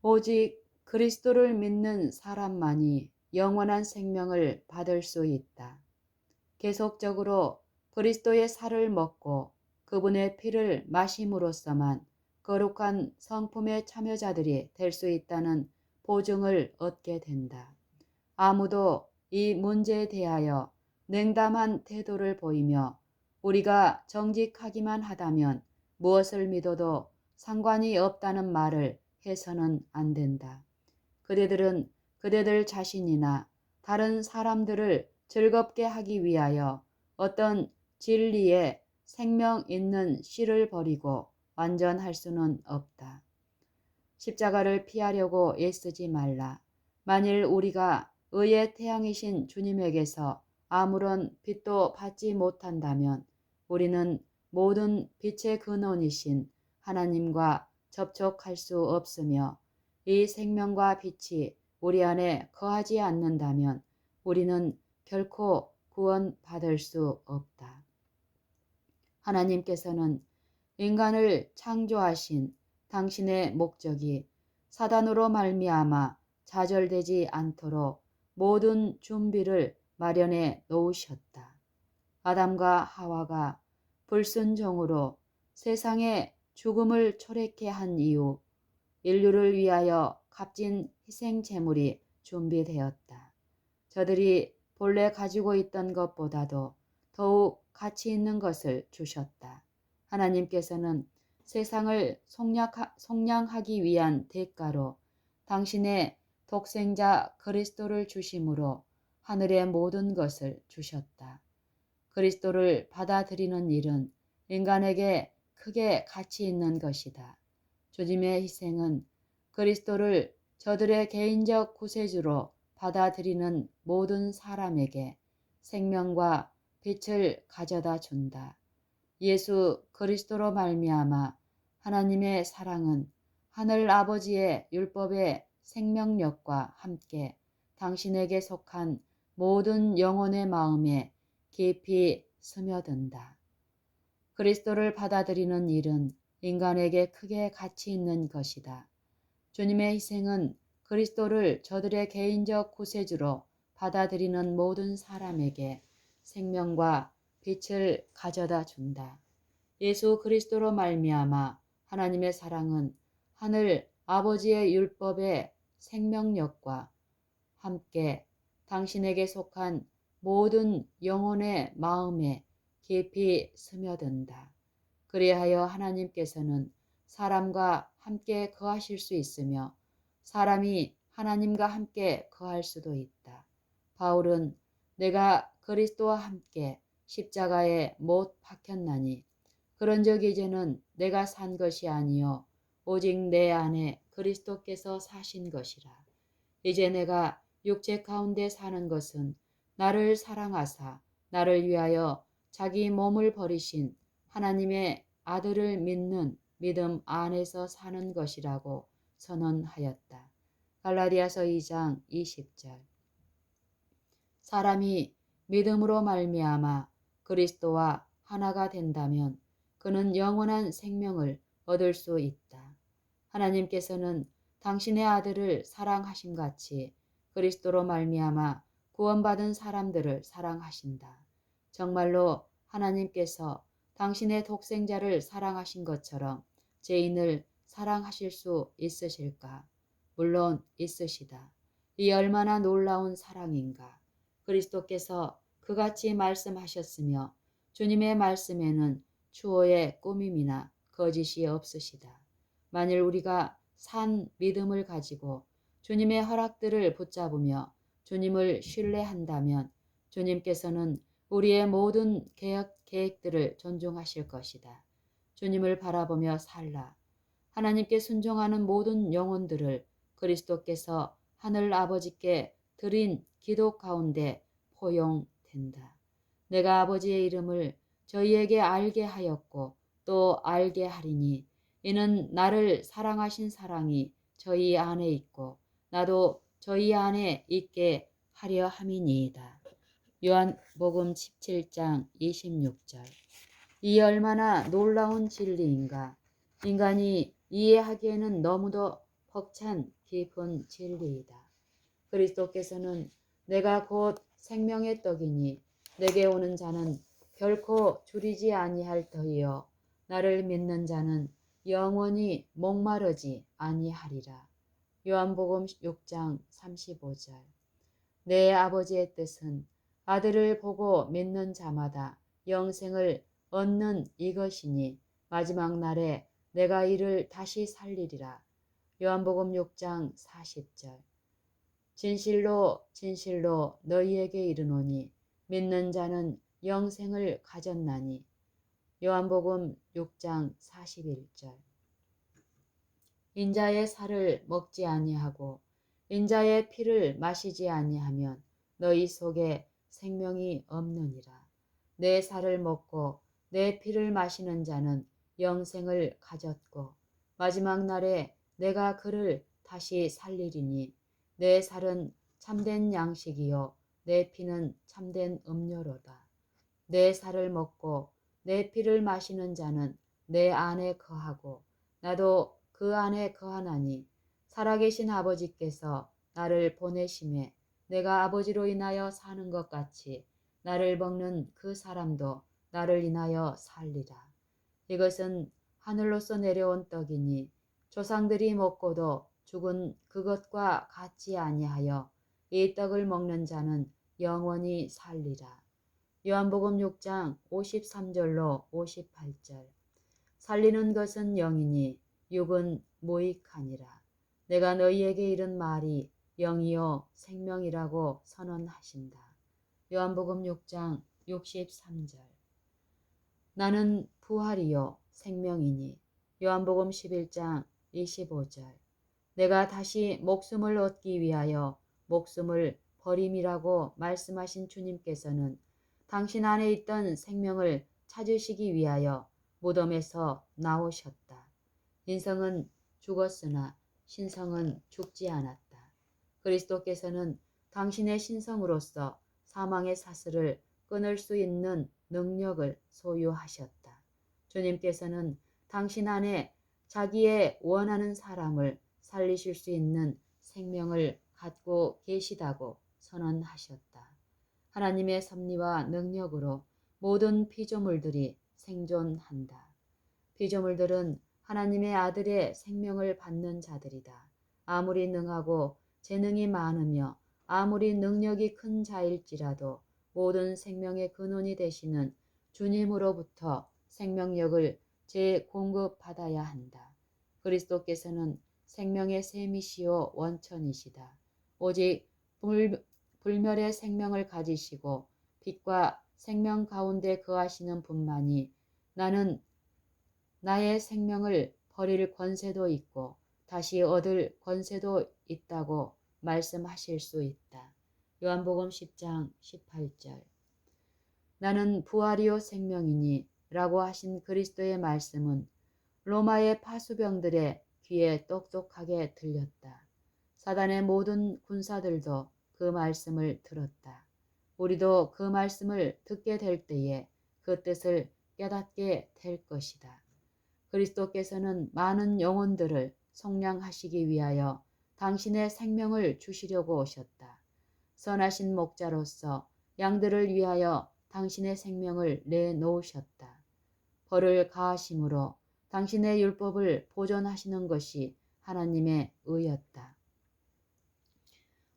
오직 그리스도를 믿는 사람만이 영원한 생명을 받을 수 있다. 계속적으로 그리스도의 살을 먹고 그분의 피를 마심으로써만 거룩한 성품의 참여자들이 될 수 있다는 보증을 얻게 된다. 아무도 이 문제에 대하여 냉담한 태도를 보이며 우리가 정직하기만 하다면 무엇을 믿어도 상관이 없다는 말을 해서는 안 된다. 그대들은 그대들 자신이나 다른 사람들을 즐겁게 하기 위하여 어떤 진리에 생명 있는 씨를 버리고 완전할 수는 없다. 십자가를 피하려고 애쓰지 말라. 만일 우리가 의의 태양이신 주님에게서 아무런 빛도 받지 못한다면 우리는 모든 빛의 근원이신 하나님과 접촉할 수 없으며 이 생명과 빛이 우리 안에 거하지 않는다면 우리는 결코 구원받을 수 없다. 하나님께서는 인간을 창조하신 당신의 목적이 사단으로 말미암아 좌절되지 않도록 모든 준비를 마련해 놓으셨다. 아담과 하와가 불순종으로 세상에 죽음을 초래케 한 이후 인류를 위하여 값진 희생 제물이 준비되었다. 저들이 본래 가지고 있던 것보다도 더욱 가치 있는 것을 주셨다. 하나님께서는 세상을 속량하기 위한 대가로 당신의 독생자 그리스도를 주심으로 하늘의 모든 것을 주셨다. 그리스도를 받아들이는 일은 인간에게 크게 가치 있는 것이다. 주님의 희생은 그리스도를 저들의 개인적 구세주로 받아들이는 모든 사람에게 생명과 빛을 가져다 준다. 예수 그리스도로 말미암아 하나님의 사랑은 하늘 아버지의 율법의 생명력과 함께 당신에게 속한 모든 영혼의 마음에 깊이 스며든다. 그리스도를 받아들이는 일은 인간에게 크게 가치 있는 것이다. 주님의 희생은 그리스도를 저들의 개인적 구세주로 받아들이는 모든 사람에게 생명과 빛을 가져다 준다. 예수 그리스도로 말미암아 하나님의 사랑은 하늘 아버지의 율법의 생명력과 함께 당신에게 속한 모든 영혼의 마음에 깊이 스며든다. 그리하여 하나님께서는 사람과 함께 거하실 수 있으며 사람이 하나님과 함께 거할 수도 있다. 바울은 내가 그리스도와 함께 십자가에 못 박혔나니 그런즉 이제는 내가 산 것이 아니요 오직 내 안에 그리스도께서 사신 것이라. 이제 내가 육체 가운데 사는 것은 나를 사랑하사 나를 위하여 자기 몸을 버리신 하나님의 아들을 믿는 믿음 안에서 사는 것이라고 선언하였다. 갈라디아서 2장 20절. 사람이 믿음으로 말미암아 그리스도와 하나가 된다면 그는 영원한 생명을 얻을 수 있다. 하나님께서는 당신의 아들을 사랑하신 같이 그리스도로 말미암아 구원받은 사람들을 사랑하신다. 정말로 하나님께서 당신의 독생자를 사랑하신 것처럼 죄인을 사랑하실 수 있으실까? 물론 있으시다. 이 얼마나 놀라운 사랑인가. 그리스도께서 그같이 말씀하셨으며 주님의 말씀에는 추호의 꾸밈이나 거짓이 없으시다. 만일 우리가 산 믿음을 가지고 주님의 허락들을 붙잡으며 주님을 신뢰한다면 주님께서는 우리의 모든 계획들을 존중하실 것이다. 주님을 바라보며 살라. 하나님께 순종하는 모든 영혼들을 그리스도께서 하늘 아버지께 드린 기도 가운데 포용된다. 내가 아버지의 이름을 저희에게 알게 하였고 또 알게 하리니 이는 나를 사랑하신 사랑이 저희 안에 있고 나도 저희 안에 있게 하려 함이니이다. 요한복음 17장 26절. 이 얼마나 놀라운 진리인가. 인간이 이해하기에는 너무도 벅찬 깊은 진리이다. 그리스도께서는 내가 곧 생명의 떡이니 내게 오는 자는 결코 줄이지 아니할 터이요 나를 믿는 자는 영원히 목마르지 아니하리라. 요한복음 6장 35절. 내 아버지의 뜻은 아들을 보고 믿는 자마다 영생을 얻는 이것이니 마지막 날에 내가 이를 다시 살리리라. 요한복음 6장 40절. 진실로 진실로 너희에게 이르노니 믿는 자는 영생을 가졌나니. 요한복음 6장 41절. 인자의 살을 먹지 아니하고 인자의 피를 마시지 아니하면 너희 속에 생명이 없느니라. 내 살을 먹고 내 피를 마시는 자는 영생을 가졌고 마지막 날에 내가 그를 다시 살리리니 내 살은 참된 양식이요 내 피는 참된 음료로다. 내 살을 먹고 내 피를 마시는 자는 내 안에 거하고 나도 그 안에 거하나니 살아계신 아버지께서 나를 보내심에 내가 아버지로 인하여 사는 것 같이 나를 먹는 그 사람도 나를 인하여 살리라. 이것은 하늘로서 내려온 떡이니 조상들이 먹고도 죽은 그것과 같지 아니하여 이 떡을 먹는 자는 영원히 살리라. 요한복음 6장 53절로 58절. 살리는 것은 영이니 육은 무익하니라. 내가 너희에게 이른 말이 영이요 생명이라고 선언하신다. 요한복음 6장 63절. 나는 부활이요 생명이니. 요한복음 11장 25절. 내가 다시 목숨을 얻기 위하여 목숨을 버림이라고 말씀하신 주님께서는 당신 안에 있던 생명을 찾으시기 위하여 무덤에서 나오셨다. 인성은 죽었으나 신성은 죽지 않았다. 그리스도께서는 당신의 신성으로서 사망의 사슬을 끊을 수 있는 능력을 소유하셨다. 주님께서는 당신 안에 자기의 원하는 사람을 살리실 수 있는 생명을 갖고 계시다고 선언하셨다. 하나님의 섭리와 능력으로 모든 피조물들이 생존한다. 피조물들은 하나님의 아들의 생명을 받는 자들이다. 아무리 능하고 재능이 많으며 아무리 능력이 큰 자일지라도 모든 생명의 근원이 되시는 주님으로부터 생명력을 재공급받아야 한다. 그리스도께서는 생명의 샘이시요 원천이시다. 오직 불멸의 생명을 가지시고 빛과 생명 가운데 거하시는 분만이 나는 나의 생명을 버릴 권세도 있고 다시 얻을 권세도 있다고 말씀하실 수 있다. 요한복음 10장 18절. 나는 부활이요 생명이니 라고 하신 그리스도의 말씀은 로마의 파수병들의 귀에 똑똑하게 들렸다. 사단의 모든 군사들도 그 말씀을 들었다. 우리도 그 말씀을 듣게 될 때에 그 뜻을 깨닫게 될 것이다. 그리스도께서는 많은 영혼들을 속량하시기 위하여 당신의 생명을 주시려고 오셨다. 선하신 목자로서 양들을 위하여 당신의 생명을 내놓으셨다. 벌을 가하심으로 당신의 율법을 보존하시는 것이 하나님의 의였다.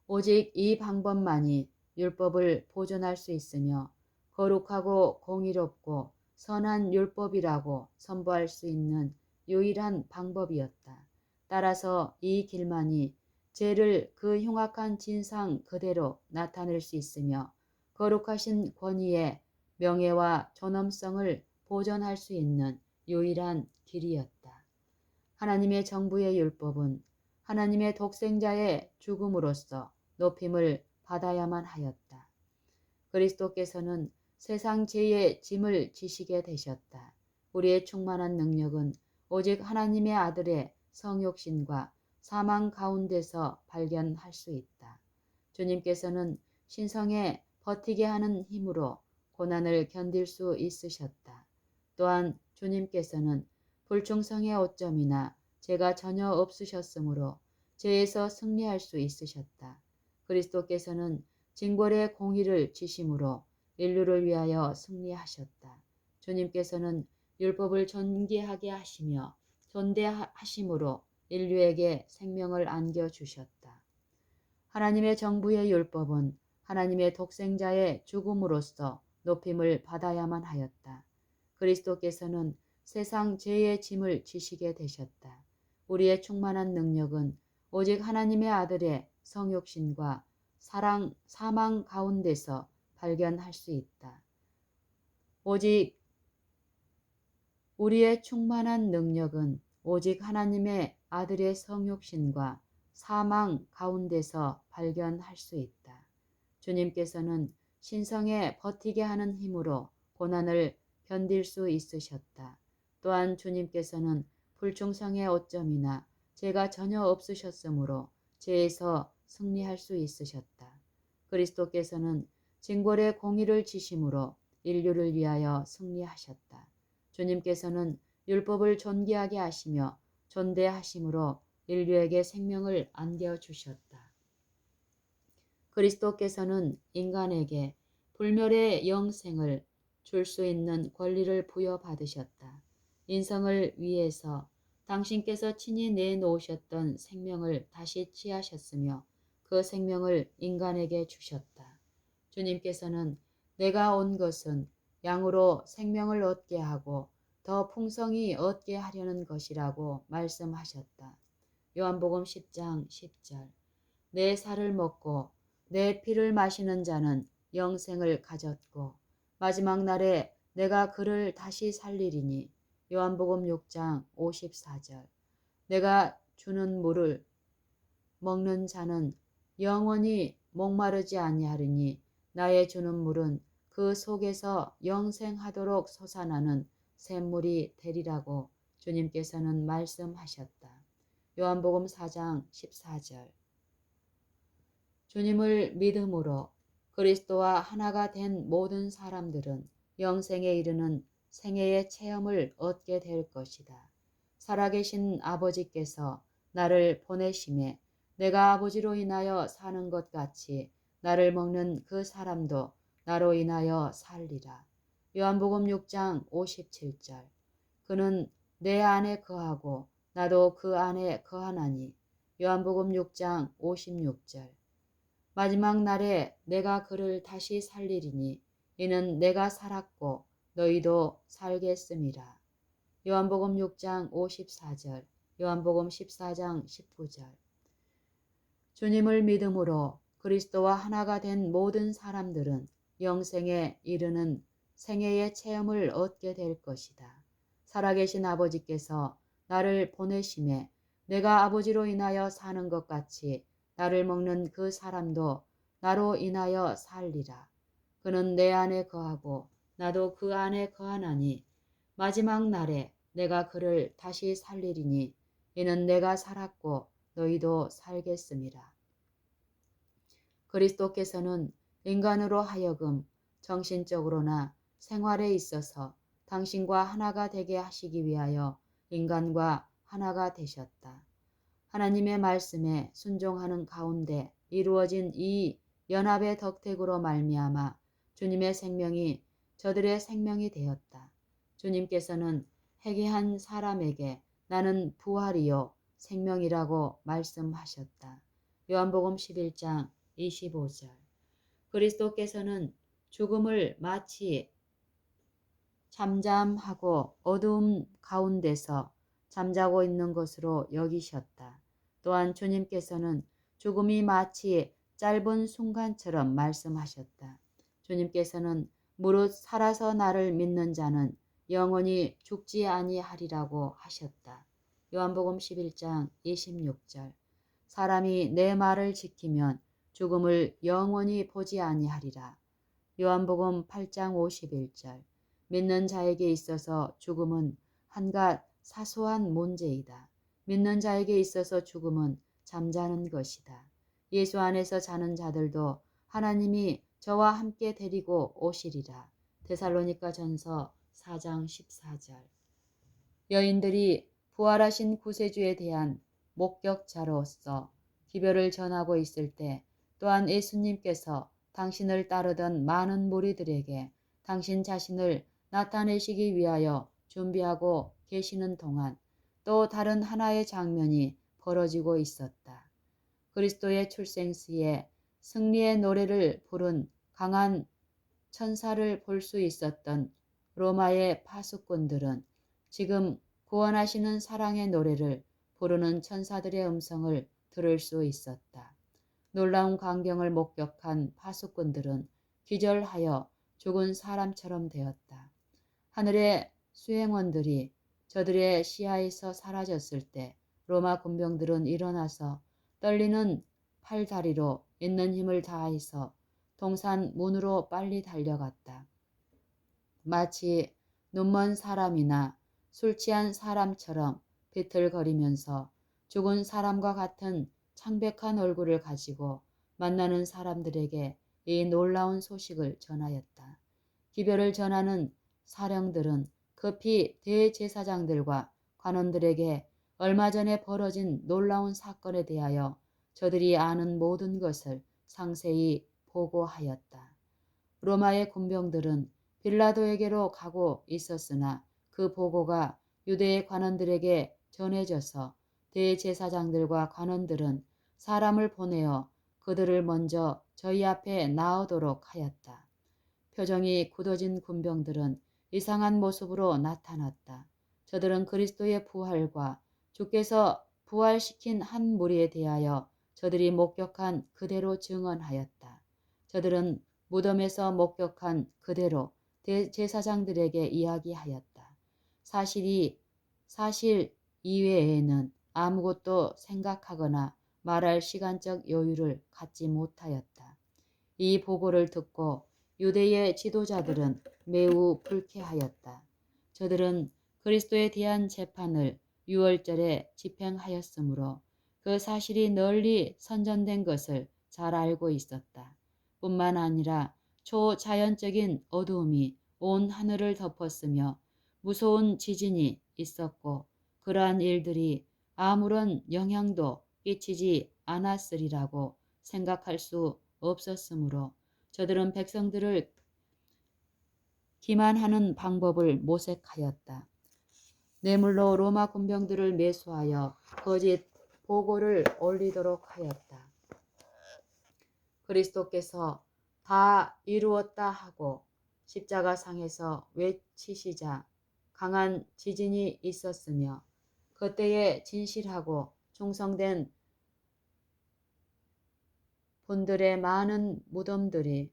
오직 이 방법만이 율법을 보존할 수 있으며 거룩하고 공의롭고 선한 율법이라고 선포할 수 있는 유일한 방법이었다. 따라서 이 길만이 죄를 그 흉악한 진상 그대로 나타낼 수 있으며 거룩하신 권위의 명예와 존엄성을 보존할 수 있는 유일한 길이었다. 하나님의 정부의 율법은 하나님의 독생자의 죽음으로써 높임을 받아야만 하였다. 그리스도께서는 세상 죄의 짐을 지시게 되셨다. 우리의 충만한 능력은 오직 하나님의 아들의 성육신과 사망 가운데서 발견할 수 있다. 주님께서는 신성에 버티게 하는 힘으로 고난을 견딜 수 있으셨다. 또한 주님께서는 불충성의 오점이나 죄가 전혀 없으셨으므로 죄에서 승리할 수 있으셨다. 그리스도께서는 징벌의 공의를 지심으로 인류를 위하여 승리하셨다. 주님께서는 율법을 존귀하게 하시며 존대하심으로 인류에게 생명을 안겨주셨다. 하나님의 정부의 율법은 하나님의 독생자의 죽음으로써 높임을 받아야만 하였다. 그리스도께서는 세상 죄의 짐을 지시게 되셨다. 우리의 충만한 능력은 오직 하나님의 아들의 성육신과 사망 가운데서 발견할 수 있다. 오직 우리의 충만한 능력은 오직 하나님의 아들의 성육신과 사망 가운데서 발견할 수 있다. 주님께서는 신성에 버티게 하는 힘으로 고난을 견딜 수 있으셨다. 또한 주님께서는 불충성의 오점이나 죄가 전혀 없으셨으므로 죄에서 승리할 수 있으셨다. 그리스도께서는 징벌의 공의를 지심으로 인류를 위하여 승리하셨다. 주님께서는 율법을 존귀하게 하시며 존대하심으로 인류에게 생명을 안겨주셨다. 그리스도께서는 인간에게 불멸의 영생을 줄 수 있는 권리를 부여받으셨다. 인성을 위해서 당신께서 친히 내놓으셨던 생명을 다시 취하셨으며 그 생명을 인간에게 주셨다. 주님께서는 내가 온 것은 양으로 생명을 얻게 하고 더 풍성히 얻게 하려는 것이라고 말씀하셨다. 요한복음 10장 10절. 내 살을 먹고 내 피를 마시는 자는 영생을 가졌고 마지막 날에 내가 그를 다시 살리리니. 요한복음 6장 54절. 내가 주는 물을 먹는 자는 영원히 목마르지 아니하리니 나의 주는 물은 그 속에서 영생하도록 솟아나는 샘물이 되리라고 주님께서는 말씀하셨다. 요한복음 4장 14절. 주님을 믿음으로 그리스도와 하나가 된 모든 사람들은 영생에 이르는 생애의 체험을 얻게 될 것이다. 살아계신 아버지께서 나를 보내심에 내가 아버지로 인하여 사는 것 같이 나를 먹는 그 사람도 나로 인하여 살리라. 요한복음 6장 57절. 그는 내 안에 거하고 나도 그 안에 거하나니. 요한복음 6장 56절. 마지막 날에 내가 그를 다시 살리리니 이는 내가 살았고 너희도 살겠음이라. 요한복음 6장 54절, 요한복음 14장 19절. 주님을 믿음으로 그리스도와 하나가 된 모든 사람들은 영생에 이르는 생애의 체험을 얻게 될 것이다. 살아계신 아버지께서 나를 보내심에 내가 아버지로 인하여 사는 것 같이 나를 먹는 그 사람도 나로 인하여 살리라. 그는 내 안에 거하고 나도 그 안에 거하나니 마지막 날에 내가 그를 다시 살리리니 이는 내가 살았고 너희도 살겠음이라. 그리스도께서는 인간으로 하여금 정신적으로나 생활에 있어서 당신과 하나가 되게 하시기 위하여 인간과 하나가 되셨다. 하나님의 말씀에 순종하는 가운데 이루어진 이 연합의 덕택으로 말미암아 주님의 생명이 저들의 생명이 되었다. 주님께서는 회개한 사람에게 나는 부활이요 생명이라고 말씀하셨다. 요한복음 11장 25절. 그리스도께서는 죽음을 마치 잠잠하고 어두움 가운데서 잠자고 있는 것으로 여기셨다. 또한 주님께서는 죽음이 마치 짧은 순간처럼 말씀하셨다. 주님께서는 무릇 살아서 나를 믿는 자는 영원히 죽지 아니하리라고 하셨다. 요한복음 11장 26절. 사람이 내 말을 지키면 죽음을 영원히 보지 아니하리라. 요한복음 8장 51절. 믿는 자에게 있어서 죽음은 한갓 사소한 문제이다. 믿는 자에게 있어서 죽음은 잠자는 것이다. 예수 안에서 자는 자들도 하나님이 저와 함께 데리고 오시리라. 데살로니가 전서 4장 14절. 여인들이 부활하신 구세주에 대한 목격자로서 기별을 전하고 있을 때 또한 예수님께서 당신을 따르던 많은 무리들에게 당신 자신을 나타내시기 위하여 준비하고 계시는 동안 또 다른 하나의 장면이 벌어지고 있었다. 그리스도의 출생시에 승리의 노래를 부른 강한 천사를 볼 수 있었던 로마의 파수꾼들은 지금 구원하시는 사랑의 노래를 부르는 천사들의 음성을 들을 수 있었다. 놀라운 광경을 목격한 파수꾼들은 기절하여 죽은 사람처럼 되었다. 하늘의 수행원들이 저들의 시야에서 사라졌을 때 로마 군병들은 일어나서 떨리는 팔다리로 있는 힘을 다해서 동산 문으로 빨리 달려갔다. 마치 눈먼 사람이나 술 취한 사람처럼 비틀거리면서 죽은 사람과 같은 창백한 얼굴을 가지고 만나는 사람들에게 이 놀라운 소식을 전하였다. 기별을 전하는 사령들은 급히 대제사장들과 관원들에게 얼마 전에 벌어진 놀라운 사건에 대하여 저들이 아는 모든 것을 상세히 보고하였다. 로마의 군병들은 빌라도에게로 가고 있었으나 그 보고가 유대의 관원들에게 전해져서 대제사장들과 관원들은 사람을 보내어 그들을 먼저 저희 앞에 나오도록 하였다. 표정이 굳어진 군병들은 이상한 모습으로 나타났다. 저들은 그리스도의 부활과 주께서 부활시킨 한 무리에 대하여 저들이 목격한 그대로 증언하였다. 저들은 무덤에서 목격한 그대로 대제사장들에게 이야기하였다. 사실 이외에는 아무것도 생각하거나 말할 시간적 여유를 갖지 못하였다. 이 보고를 듣고 유대의 지도자들은 매우 불쾌하였다. 저들은 그리스도에 대한 재판을 6월절에 집행하였으므로 그 사실이 널리 선전된 것을 잘 알고 있었다. 뿐만 아니라 초자연적인 어두움이 온 하늘을 덮었으며 무서운 지진이 있었고 그러한 일들이 아무런 영향도 끼치지 않았으리라고 생각할 수 없었으므로 저들은 백성들을 기만하는 방법을 모색하였다. 뇌물로 로마 군병들을 매수하여 거짓 보고를 올리도록 하였다. 그리스도께서 다 이루었다 하고 십자가상에서 외치시자 강한 지진이 있었으며 그때에 진실하고 충성된 분들의 많은 무덤들이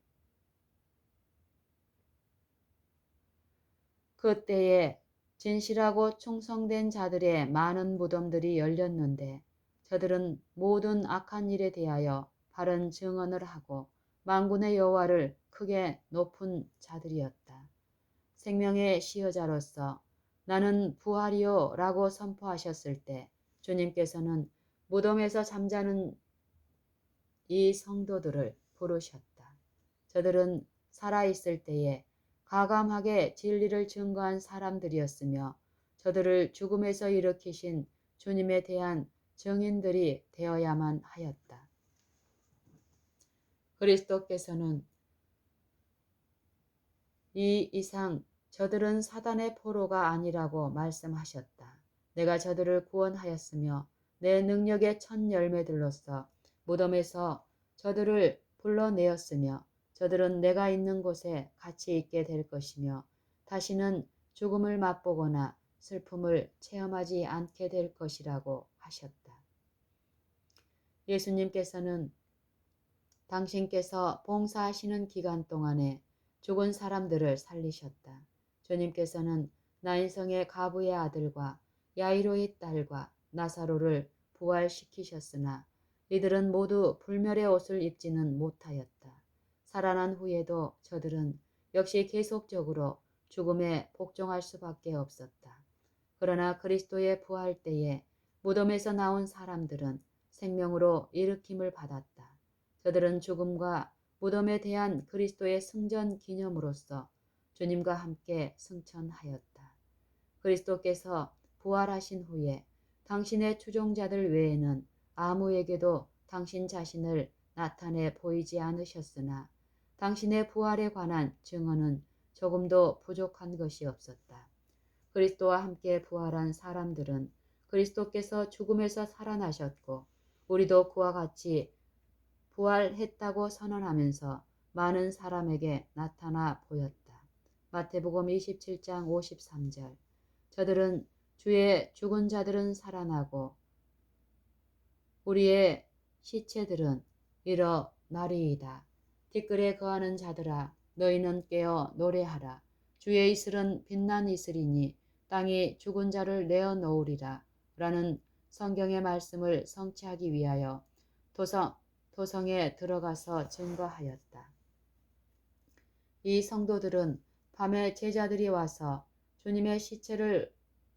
그때에 진실하고 충성된 자들의 많은 무덤들이 열렸는데 저들은 모든 악한 일에 대하여 바른 증언을 하고 만군의 여호와를 크게 높은 자들이었다. 생명의 시여자로서 나는 부활이요 라고 선포하셨을 때 주님께서는 무덤에서 잠자는 이 성도들을 부르셨다. 저들은 살아있을 때에 가감하게 진리를 증거한 사람들이었으며 저들을 죽음에서 일으키신 주님에 대한 증인들이 되어야만 하였다. 그리스도께서는 이 이상 저들은 사단의 포로가 아니라고 말씀하셨다. 내가 저들을 구원하였으며 내 능력의 첫 열매들로서 무덤에서 저들을 불러내었으며 저들은 내가 있는 곳에 같이 있게 될 것이며 다시는 죽음을 맛보거나 슬픔을 체험하지 않게 될 것이라고 하셨다. 예수님께서는 당신께서 봉사하시는 기간 동안에 죽은 사람들을 살리셨다. 주님께서는 나인성의 가부의 아들과 야이로의 딸과 나사로를 부활시키셨으나 이들은 모두 불멸의 옷을 입지는 못하였다. 살아난 후에도 저들은 역시 계속적으로 죽음에 복종할 수밖에 없었다. 그러나 그리스도의 부활 때에 무덤에서 나온 사람들은 생명으로 일으킴을 받았다. 저들은 죽음과 무덤에 대한 그리스도의 승전 기념으로서 주님과 함께 승천하였다. 그리스도께서 부활하신 후에 당신의 추종자들 외에는 아무에게도 당신 자신을 나타내 보이지 않으셨으나 당신의 부활에 관한 증언은 조금도 부족한 것이 없었다. 그리스도와 함께 부활한 사람들은 그리스도께서 죽음에서 살아나셨고 우리도 그와 같이 부활했다고 선언하면서 많은 사람에게 나타나 보였다. 마태복음 27장 53절. 저들은 주의 죽은 자들은 살아나고 우리의 시체들은 일어나리이다. 티끌에 거하는 자들아 너희는 깨어 노래하라. 주의 이슬은 빛난 이슬이니 땅이 죽은 자를 내어놓으리라. 라는 성경의 말씀을 성취하기 위하여 도성에 들어가서 증거하였다. 이 성도들은 밤에 제자들이 와서 주님의 시체를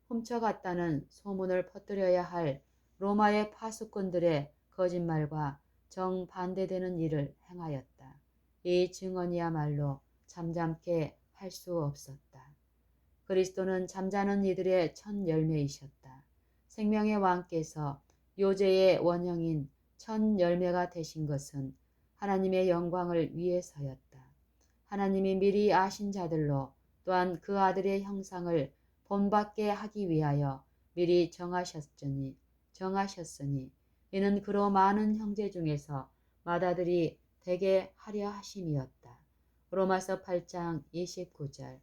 훔쳐갔다는 소문을 퍼뜨려야 할 로마의 파수꾼들의 거짓말과 정반대되는 일을 행하였다. 이 증언이야말로 잠잠케 할 수 없었다. 그리스도는 잠자는 이들의 첫 열매이셨다. 생명의 왕께서 요제의 원형인 첫 열매가 되신 것은 하나님의 영광을 위해서였다. 하나님이 미리 아신 자들로 또한 그 아들의 형상을 본받게 하기 위하여 미리 정하셨으니 이는 그로 많은 형제 중에서 맏아들이 되게 하려 하심이었다. 로마서 8장 29절.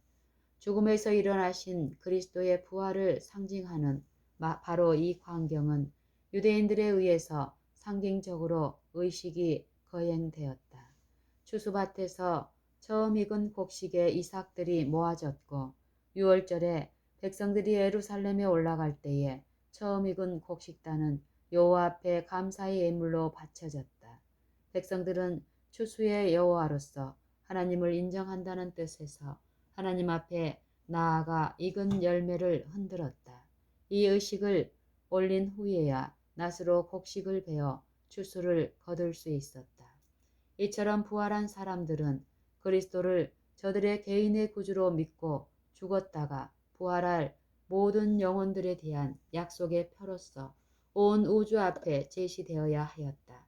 죽음에서 일어나신 그리스도의 부활을 상징하는 바로 이 광경은 유대인들에 의해서 상징적으로 의식이 거행되었다. 추수밭에서 처음 익은 곡식의 이삭들이 모아졌고 6월절에 백성들이 예루살렘에 올라갈 때에 처음 익은 곡식단은 여호와 앞에 감사의 예물로 바쳐졌다. 백성들은 추수의 여호와로서 하나님을 인정한다는 뜻에서 하나님 앞에 나아가 익은 열매를 흔들었다. 이 의식을 올린 후에야 낫으로 곡식을 베어 추수를 거둘 수 있었다. 이처럼 부활한 사람들은 그리스도를 저들의 개인의 구주로 믿고 죽었다가 부활할 모든 영혼들에 대한 약속의 표로서 온 우주 앞에 제시되어야 하였다.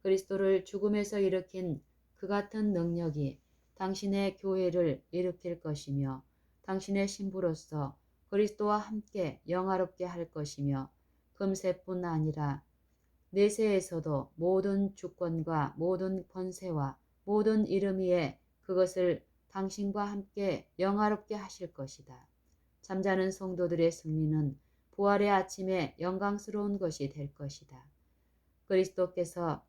그리스도를 죽음에서 일으킨 그 같은 능력이 당신의 교회를 일으킬 것이며 당신의 신부로서 그리스도와 함께 영화롭게 할 것이며 금세뿐 아니라 내세에서도 모든 주권과 모든 권세와 모든 이름 위에 그것을 당신과 함께 영화롭게 하실 것이다. 잠자는 성도들의 승리는 부활의 아침에 영광스러운 것이 될 것이다. 그리스도께서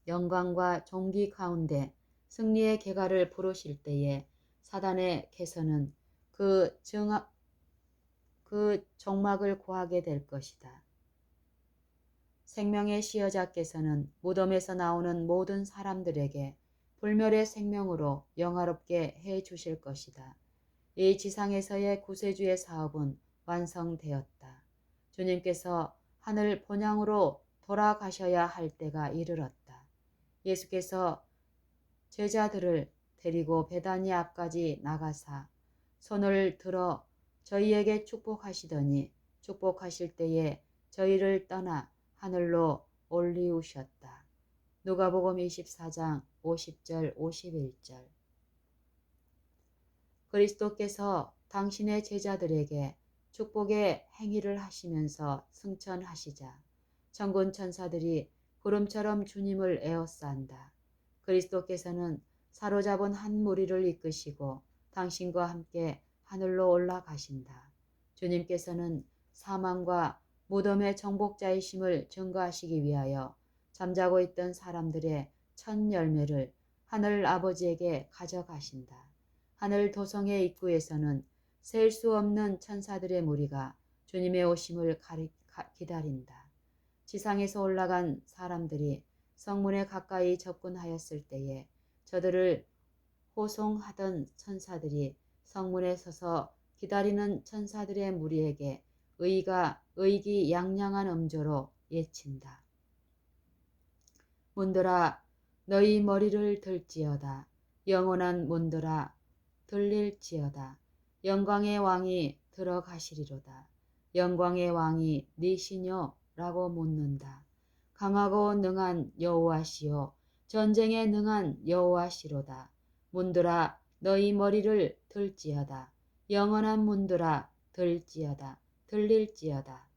영광과 존귀 가운데 승리의 개가를 부르실 때에 사단의 개선은 그 종막을 고하게 될 것이다. 생명의 시여자께서는 무덤에서 나오는 모든 사람들에게 불멸의 생명으로 영화롭게 해 주실 것이다. 이 지상에서의 구세주의 사업은 완성되었다. 주님께서 하늘 본향으로 돌아가셔야 할 때가 이르렀다. 예수께서 제자들을 데리고 베다니 앞까지 나가사 손을 들어 저희에게 축복하시더니 축복하실 때에 저희를 떠나 하늘로 올리우셨다. 누가복음 24장 50절 51절. 그리스도께서 당신의 제자들에게 축복의 행위를 하시면서 승천하시자 천군 천사들이 구름처럼 주님을 에워싼다. 그리스도께서는 사로잡은 한 무리를 이끄시고 당신과 함께 하늘로 올라가신다. 주님께서는 사망과 무덤의 정복자이심을 증거하시기 위하여 잠자고 있던 사람들의 첫 열매를 하늘 아버지에게 가져가신다. 하늘 도성의 입구에서는 셀 수 없는 천사들의 무리가 주님의 오심을 기다린다. 지상에서 올라간 사람들이 성문에 가까이 접근하였을 때에 저들을 호송하던 천사들이 성문에 서서 기다리는 천사들의 무리에게 의기양양한 음조로 예친다. 문들아 너희 머리를 들지어다. 영원한 문들아 들릴지어다. 영광의 왕이 들어가시리로다. 영광의 왕이 니시뇨? 라고 묻는다. 강하고 능한 여호와시요 전쟁에 능한 여호와시로다. 문들아 너희 머리를 들지어다. 영원한 문들아 들지어다. 들릴지어다.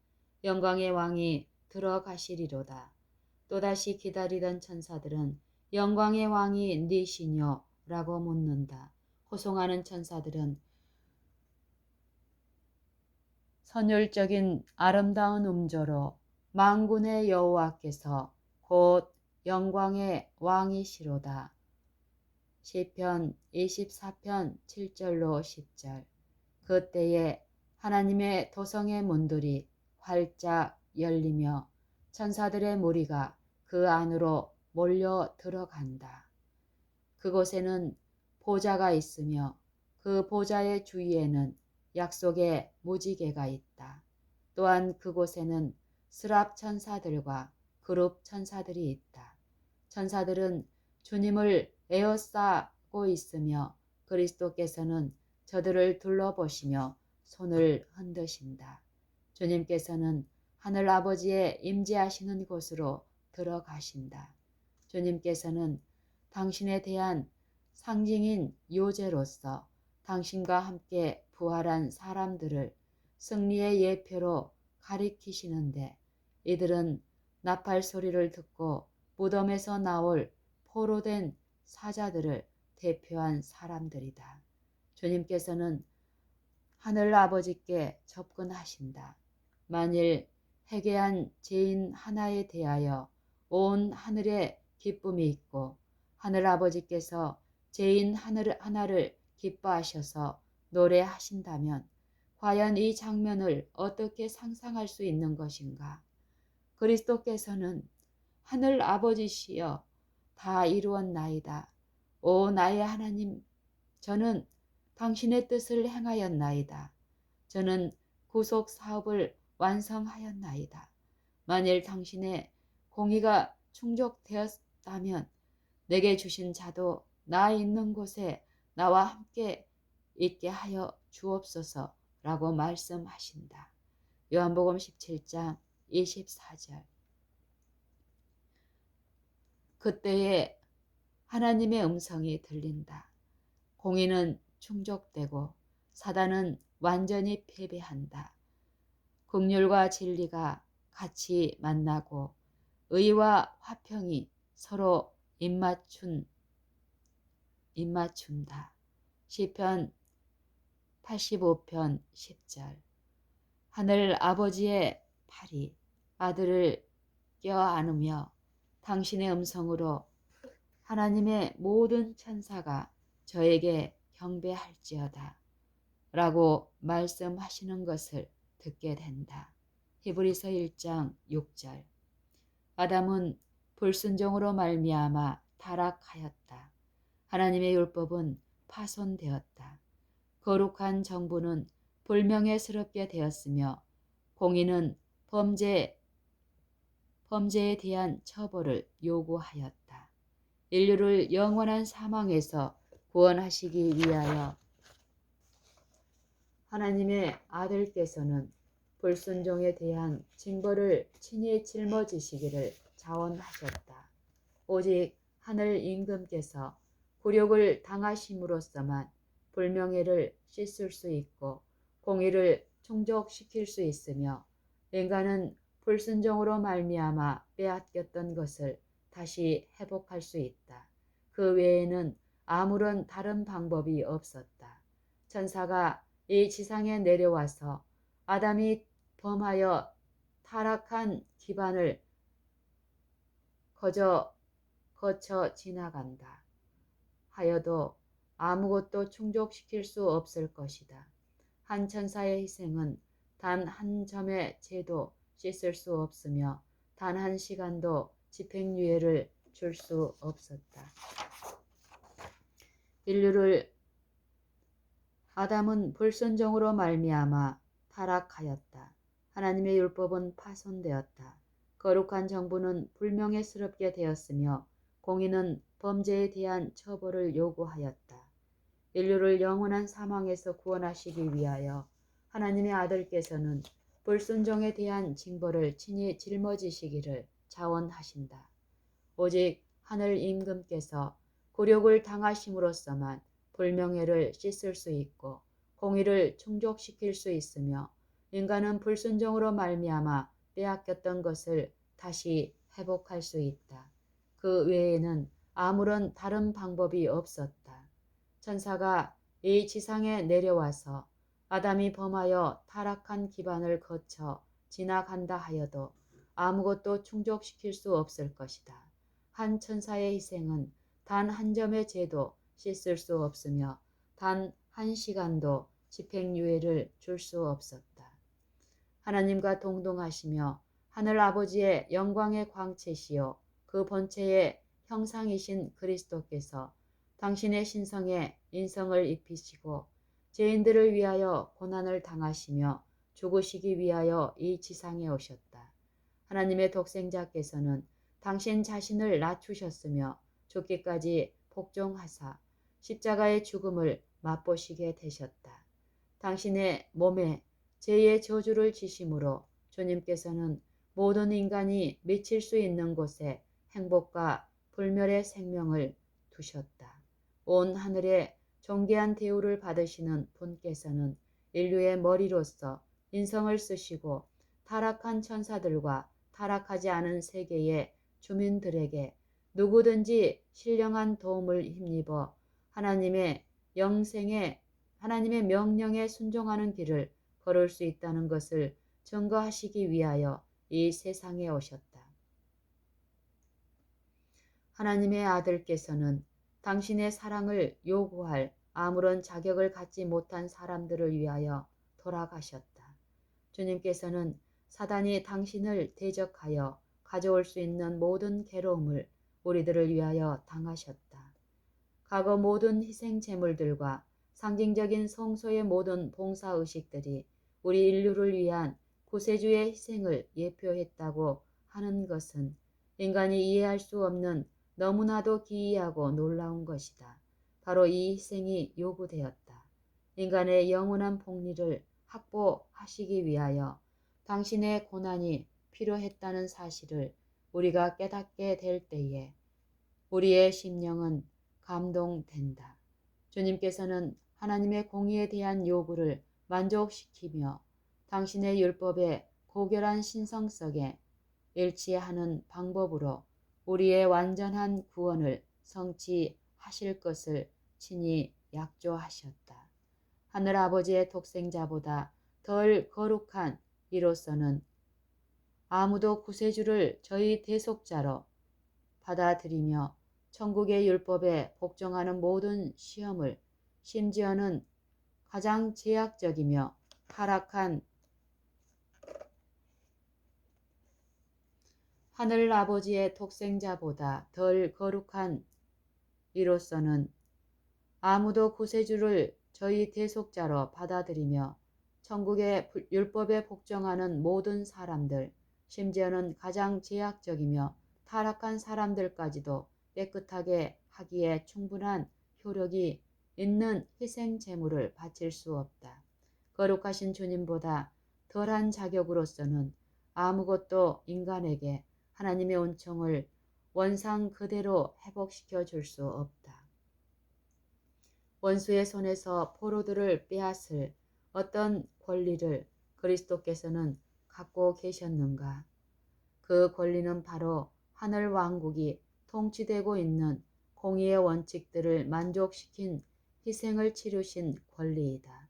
영광의 왕이 들어가시리로다. 또다시 기다리던 천사들은 영광의 왕이 니시뇨? 라고 묻는다. 호송하는 천사들은 선율적인 아름다운 음조로 만군의 여호와께서 곧 영광의 왕이시로다. 시편 24편 7절로 10절. 그때에 하나님의 도성의 문들이 활짝 열리며 천사들의 무리가 그 안으로 몰려 들어간다. 그곳에는 보좌가 있으며 그 보좌의 주위에는 약속의 무지개가 있다. 또한 그곳에는 스랍 천사들과 그룹 천사들이 있다. 천사들은 주님을 에워싸고 있으며 그리스도께서는 저들을 둘러보시며 손을 흔드신다. 주님께서는 하늘 아버지의 임재하시는 곳으로 들어가신다. 주님께서는 당신에 대한 상징인 요제로서 당신과 함께 부활한 사람들을 승리의 예표로 가리키시는데 이들은 나팔 소리를 듣고 무덤에서 나올 포로된 사자들을 대표한 사람들이다. 주님께서는 하늘 아버지께 접근하신다. 만일 회개한 죄인 하나에 대하여 온 하늘에 기쁨이 있고 하늘 아버지께서 죄인 하나를 기뻐하셔서 노래하신다면 과연 이 장면을 어떻게 상상할 수 있는 것인가? 그리스도께서는 하늘 아버지시여 다 이루었나이다. 오 나의 하나님, 저는 당신의 뜻을 행하였나이다. 저는 구속 사업을 완성하였나이다. 만일 당신의 공의가 충족되었다면 내게 주신 자도 나 있는 곳에 나와 함께 있게 하여 주옵소서 라고 말씀하신다. 요한복음 17장 24절. 그때에 하나님의 음성이 들린다. 공의는 충족되고 사단은 완전히 패배한다. 긍휼과 진리가 같이 만나고 의와 화평이 서로 입맞춘다. 시편 85편 10절. 하늘 아버지의 팔이 아들을 껴안으며 당신의 음성으로 하나님의 모든 천사가 저에게 경배할지어다 라고 말씀하시는 것을 듣게 된다. 히브리서 1장 6절. 아담은 불순종으로 말미암아 타락하였다. 하나님의 율법은 파손되었다. 거룩한 정부는 불명예스럽게 되었으며 공의는 범죄에 대한 처벌을 요구하였다. 인류를 영원한 사망에서 구원하시기 위하여 하나님의 아들께서는 불순종에 대한 징벌을 친히 짊어지시기를 자원하셨다. 오직 하늘 임금께서 굴욕을 당하심으로써만 불명예를 씻을 수 있고 공의를 충족시킬 수 있으며 인간은 불순종으로 말미암아 빼앗겼던 것을 다시 회복할 수 있다. 그 외에는 아무런 다른 방법이 없었다. 천사가 이 지상에 내려와서 아담이 범하여 타락한 기반을 거쳐 지나간다 하여도 아무것도 충족시킬 수 없을 것이다. 한 천사의 희생은 단 한 점의 죄도 씻을 수 없으며 단 한 시간도 집행유예를 줄 수 없었다. 아담은 불순종으로 말미암아 타락하였다. 하나님의 율법은 파손되었다. 거룩한 정부는 불명예스럽게 되었으며 공의는 범죄에 대한 처벌을 요구하였다. 인류를 영원한 사망에서 구원하시기 위하여 하나님의 아들께서는 불순종에 대한 징벌을 친히 짊어지시기를 자원하신다. 오직 하늘 임금께서 굴욕을 당하심으로써만 불명예를 씻을 수 있고 공의를 충족시킬 수 있으며 인간은 불순종으로 말미암아 빼앗겼던 것을 다시 회복할 수 있다. 그 외에는 아무런 다른 방법이 없었다. 천사가 이 지상에 내려와서 아담이 범하여 타락한 기반을 거쳐 지나간다 하여도 아무것도 충족시킬 수 없을 것이다. 한 천사의 희생은 단 한 점의 죄도 씻을 수 없으며 단 한 시간도 집행유예를 줄 수 없었다. 하나님과 동동하시며 하늘 아버지의 영광의 광채시요 그 본체의 형상이신 그리스도께서 당신의 신성에 인성을 입히시고 죄인들을 위하여 고난을 당하시며 죽으시기 위하여 이 지상에 오셨다. 하나님의 독생자께서는 당신 자신을 낮추셨으며 죽기까지 복종하사 십자가의 죽음을 맛보시게 되셨다. 당신의 몸에 죄의 저주를 지심으로 주님께서는 모든 인간이 미칠 수 있는 곳에 행복과 불멸의 생명을 두셨다. 온 하늘에 존귀한 대우를 받으시는 분께서는 인류의 머리로서 인성을 쓰시고 타락한 천사들과 타락하지 않은 세계의 주민들에게 누구든지 신령한 도움을 힘입어 하나님의 명령에 순종하는 길을 걸을 수 있다는 것을 증거하시기 위하여 이 세상에 오셨다. 하나님의 아들께서는 당신의 사랑을 요구할 아무런 자격을 갖지 못한 사람들을 위하여 돌아가셨다. 주님께서는 사단이 당신을 대적하여 가져올 수 있는 모든 괴로움을 우리들을 위하여 당하셨다. 과거 모든 희생 제물들과 상징적인 성소의 모든 봉사의식들이 우리 인류를 위한 구세주의 희생을 예표했다고 하는 것은 인간이 이해할 수 없는 너무나도 기이하고 놀라운 것이다. 바로 이 희생이 요구되었다. 인간의 영원한 복리를 확보하시기 위하여 당신의 고난이 필요했다는 사실을 우리가 깨닫게 될 때에 우리의 심령은 감동된다. 주님께서는 하나님의 공의에 대한 요구를 만족시키며 당신의 율법의 고결한 신성 속에 일치하는 방법으로 우리의 완전한 구원을 성취하실 것을 친히 약조하셨다. 하늘 아버지의 독생자보다 덜 거룩한 이로서는 아무도 구세주를 저희 대속자로 받아들이며 천국의 율법에 복종하는 모든 시험을 심지어는 가장 제약적이며 타락한 하늘 아버지의 독생자보다 덜 거룩한 이로서는 아무도 구세주를 저희 대속자로 받아들이며 천국의 율법에 복종하는 모든 사람들, 심지어는 가장 제약적이며 타락한 사람들까지도 깨끗하게 하기에 충분한 효력이 있는 희생 제물을 바칠 수 없다. 거룩하신 주님보다 덜한 자격으로서는 아무것도 인간에게 하나님의 은총을 원상 그대로 회복시켜 줄 수 없다. 원수의 손에서 포로들을 빼앗을 어떤 권리를 그리스도께서는 갖고 계셨는가? 그 권리는 바로 하늘 왕국이 통치되고 있는 공의의 원칙들을 만족시킨 희생을 치르신 권리이다.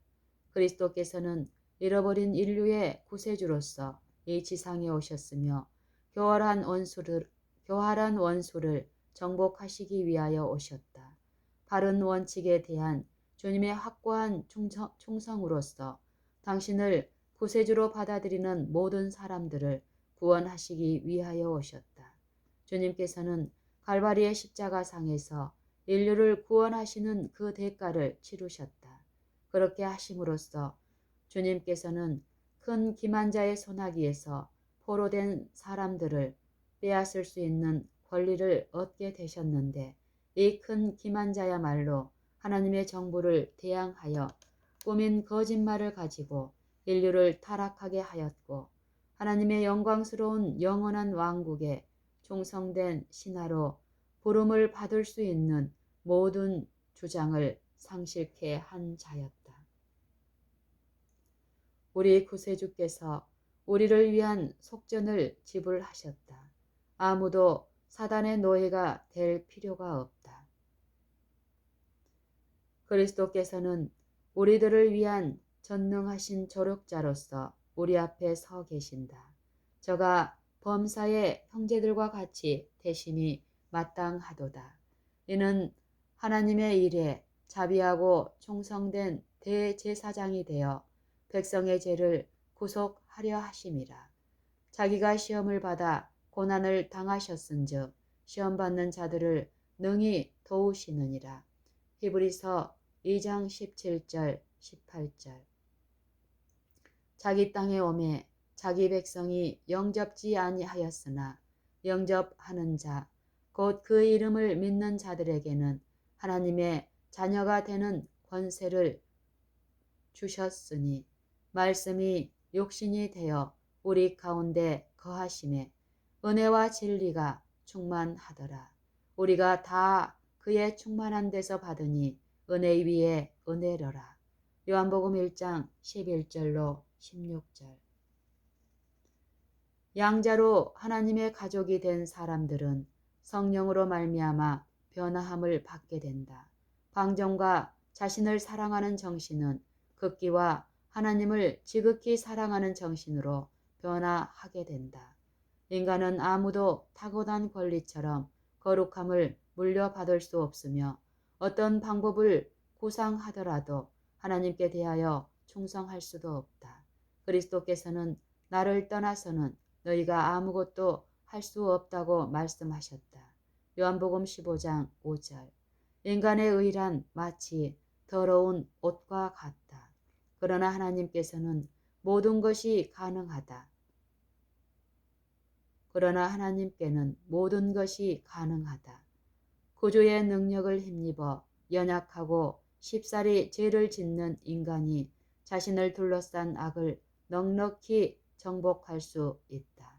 그리스도께서는 잃어버린 인류의 구세주로서 이 지상에 오셨으며 교활한 원수를 정복하시기 위하여 오셨다. 바른 원칙에 대한 주님의 확고한 충성으로서 당신을 구세주로 받아들이는 모든 사람들을 구원하시기 위하여 오셨다. 주님께서는 갈바리의 십자가상에서 인류를 구원하시는 그 대가를 치르셨다. 그렇게 하심으로써 주님께서는 큰 기만자의 손아귀에서 포로된 사람들을 빼앗을 수 있는 권리를 얻게 되셨는데 이 큰 기만자야말로 하나님의 정부를 대항하여 꾸민 거짓말을 가지고 인류를 타락하게 하였고 하나님의 영광스러운 영원한 왕국에 충성된 신하로 부름을 받을 수 있는 모든 주장을 상실케 한 자였다. 우리 구세주께서 우리를 위한 속전을 지불하셨다. 아무도 사단의 노예가 될 필요가 없다. 그리스도께서는 우리들을 위한 전능하신 조력자로서 우리 앞에 서 계신다. 저가 범사의 형제들과 같이 대심이 마땅하도다. 이는 하나님의 일에 자비하고 충성된 대제사장이 되어 백성의 죄를 구속하려 하심이라. 자기가 시험을 받아 고난을 당하셨은즉 시험받는 자들을 능히 도우시느니라. 히브리서 2장 17절 18절. 자기 땅에 오매 자기 백성이 영접지 아니하였으나 영접하는 자 곧 그 이름을 믿는 자들에게는 하나님의 자녀가 되는 권세를 주셨으니 말씀이 육신이 되어 우리 가운데 거하심에 은혜와 진리가 충만하더라. 우리가 다 그의 충만한 데서 받으니 은혜 위에 은혜로라. 요한복음 1장 11절로 16절. 양자로 하나님의 가족이 된 사람들은 성령으로 말미암아 변화함을 받게 된다. 방정과 자신을 사랑하는 정신은 극기와 하나님을 지극히 사랑하는 정신으로 변화하게 된다. 인간은 아무도 타고난 권리처럼 거룩함을 물려받을 수 없으며 어떤 방법을 구상하더라도 하나님께 대하여 충성할 수도 없다. 그리스도께서는 나를 떠나서는 너희가 아무것도 할 수 없다고 말씀하셨다. 요한복음 15장 5절. 인간의 의란 마치 더러운 옷과 같다. 그러나 하나님께서는 모든 것이 가능하다. 그러나 하나님께는 모든 것이 가능하다. 구주의 능력을 힘입어 연약하고 쉽사리 죄를 짓는 인간이 자신을 둘러싼 악을 넉넉히 정복할 수 있다.